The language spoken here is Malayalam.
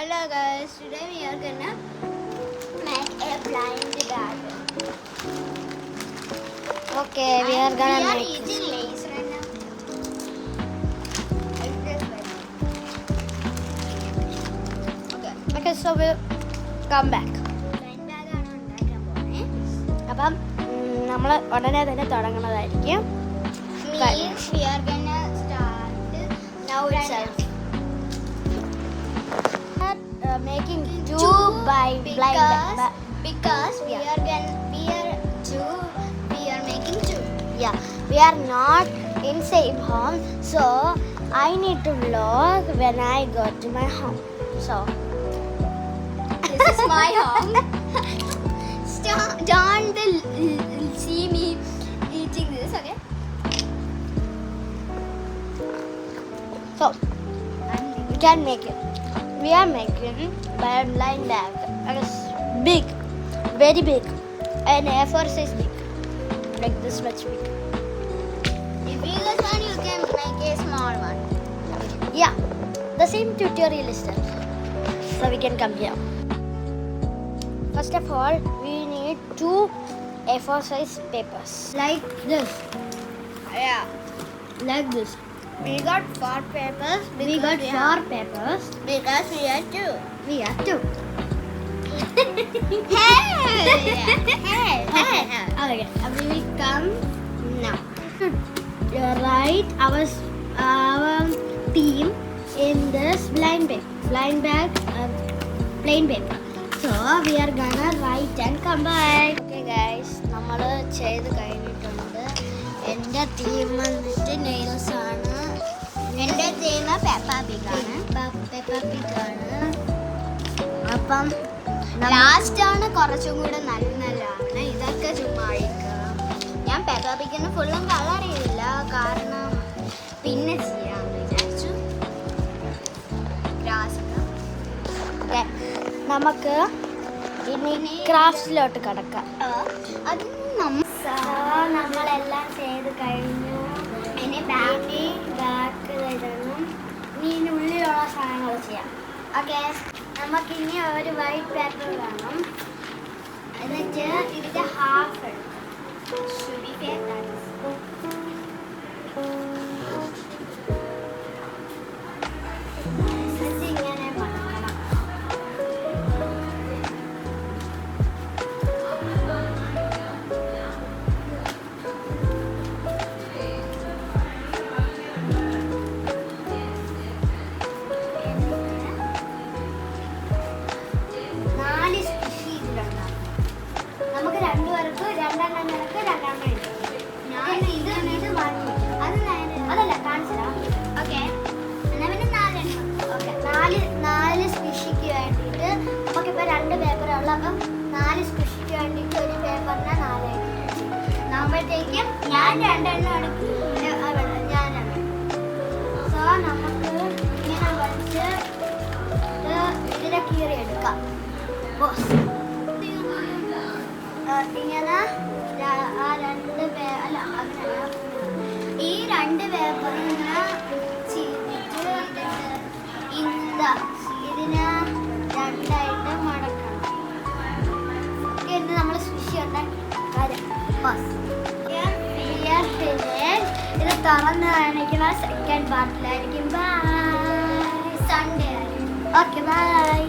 Hello guys, today we are gonna make a blind bag. Okay, we are gonna we make are eating Lay's right now. Okay, so we'll come back. Blind bag ആണ് ഉണ്ടാക്കാൻ പോകുന്നത്. അപ്പം നമ്മൾ ഉടനെ തന്നെ തുടങ്ങുന്നതായിരിക്കും. Means we are gonna start Now itself. Making two blind bag. because we are making two. Yeah, we are not in same home, so I need to vlog when I go to my home. So This is my home. Don't see me eating this, okay? So we can make it. We are making blind bag. It is big, very big, and A4 size big, like this much big. If you guys want, you can make a small one. Yeah, the same tutorial is there. So we can come here. First of all, we need two A4 size papers. Like this. Yeah. Like this. We got 4 papers. We got 4 papers. Because we are 2. We have 2. Hey! Okay. We will come now. Write our theme in this plain paper. So we are gonna write and come back. Okay guys, നമ്മൾ ചെയ്ത് കഴിഞ്ഞിട്ടുണ്ട്. എൻ്റെ തീം വന്നിട്ട് നെയിൽസ് ആണ്. എൻ്റെ തീം പെപ്പ പിഗ് ആണ്. അപ്പം ലാസ്റ്റ് ആണ് കുറച്ചും കൂടെ നല്ലതാണ്. ഇതൊക്കെ ചുമ്മാ അഴിക്കുക. ഞാൻ പെപ്പ പിഗിന് ഫുള്ളും കളർ ചെയ്തില്ല, കാരണം പിന്നെ ചെയ്യാമെന്ന് വിചാരിച്ചു. നമുക്ക് ഇനി ക്രാഫ്റ്റ്സിലോട്ട് കിടക്കാം. അത് നമ്മളെല്ലാം ചെയ്ത് കഴിഞ്ഞു. ഇനി ബാക്ക് ഇടണം. ഇനി ഉള്ളിലുള്ള സാധനങ്ങൾ ചെയ്യാം. ഓക്കെ, നമുക്കിനി ഒരു വൈറ്റ് പേപ്പർ വേണം. എന്നിട്ട് ഇതിൻ്റെ ഹാഫ് എടുക്കാം. ഇങ്ങനെ മടക്കണം. നമുക്ക് രണ്ടുപേർക്ക് രണ്ടെണ്ണം ഞാൻ ഇത് വാങ്ങി അതല്ല കാണിച്ചതാ. ഓക്കെ, എന്നാ പിന്നെ 4 എണ്ണം. ഓക്കെ, 4 സ്ക്വിഷിക്ക് വേണ്ടിയിട്ട് നമുക്കിപ്പോൾ 2 പേപ്പറേ ഉള്ളൂ. അപ്പം 4 സ്ക്വിഷിക്ക് വേണ്ടിയിട്ട് ഒരു പേപ്പറിനെ 4 ആകുമ്പോഴത്തേക്കും ഞാൻ 2 എണ്ണം എടുക്കും. ഞാനാണ്. സോ നമുക്ക് ഇങ്ങനെ വലിച്ച് ഇതിനെ കീറി എടുക്കാം. ഇങ്ങനെ ആ 2 അല്ല അങ്ങനെയല്ല, ഈ 2 പേപ്പറും ഇങ്ങനെ ചീറ്റിട്ട് ഇതിനെ 2ആയിട്ട് മടക്കണം. എന്നിട്ട് നമ്മൾ സ്വിഷ് ഇത് തുറന്ന് കാണിക്കുന്ന സെക്കൻഡ് പാർട്ടിലായിരിക്കും. ബൈ. Sunday okay, by.